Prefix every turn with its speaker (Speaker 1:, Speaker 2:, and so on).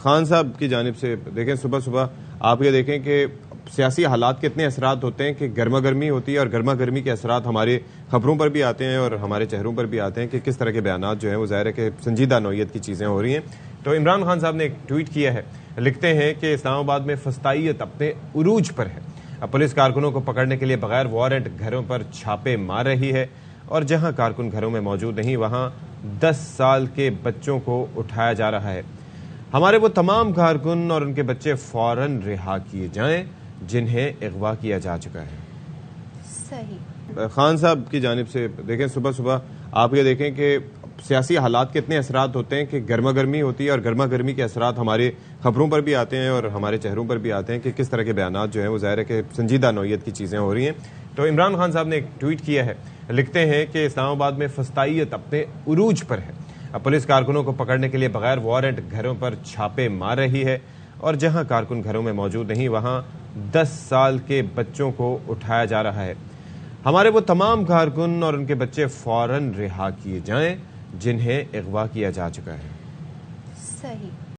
Speaker 1: خان صاحب کی جانب سے دیکھیں، صبح صبح آپ یہ دیکھیں کہ سیاسی حالات کے اتنے اثرات ہوتے ہیں کہ گرما گرمی ہوتی ہے، اور گرما گرمی کے اثرات ہمارے خبروں پر بھی آتے ہیں اور ہمارے چہروں پر بھی آتے ہیں کہ کس طرح کے بیانات جو ہیں وہ ظاہر ہے کہ سنجیدہ نوعیت کی چیزیں ہو رہی ہیں۔ تو عمران خان صاحب نے ایک ٹویٹ کیا ہے، لکھتے ہیں کہ اسلام آباد میں فسطائیت اپنے عروج پر ہے، اب پولیس کارکنوں کو پکڑنے کے لیے بغیر وارنٹ گھروں پر چھاپے مار رہی ہے، اور جہاں کارکن گھروں میں موجود نہیں وہاں 10 سال کے بچوں کو اٹھایا جا رہا ہے۔ ہمارے وہ تمام کارکن اور ان کے بچے فوراً رہا کیے جائیں جنہیں اغوا کیا جا چکا ہے۔
Speaker 2: صحیح۔
Speaker 1: خان صاحب کی جانب سے دیکھیں، صبح صبح آپ یہ دیکھیں کہ سیاسی حالات کے اتنے اثرات ہوتے ہیں کہ گرما گرمی ہوتی ہے، اور گرما گرمی کے اثرات ہمارے خبروں پر بھی آتے ہیں اور ہمارے چہروں پر بھی آتے ہیں کہ کس طرح کے بیانات جو ہیں وہ ظاہر ہے کہ سنجیدہ نوعیت کی چیزیں ہو رہی ہیں۔ تو عمران خان صاحب نے ایک ٹویٹ کیا ہے، لکھتے ہیں کہ اسلام آباد میں فسطائیت اپنے عروج پر ہے، اب پولیس کارکنوں کو پکڑنے کے لیے بغیر وارنٹ گھروں پر چھاپے مار رہی ہے، اور جہاں کارکن گھروں میں موجود نہیں وہاں 10 سال کے بچوں کو اٹھایا جا رہا ہے۔ ہمارے وہ تمام کارکن اور ان کے بچے فوراً رہا کیے جائیں جنہیں اغوا کیا جا چکا ہے۔
Speaker 2: صحیح۔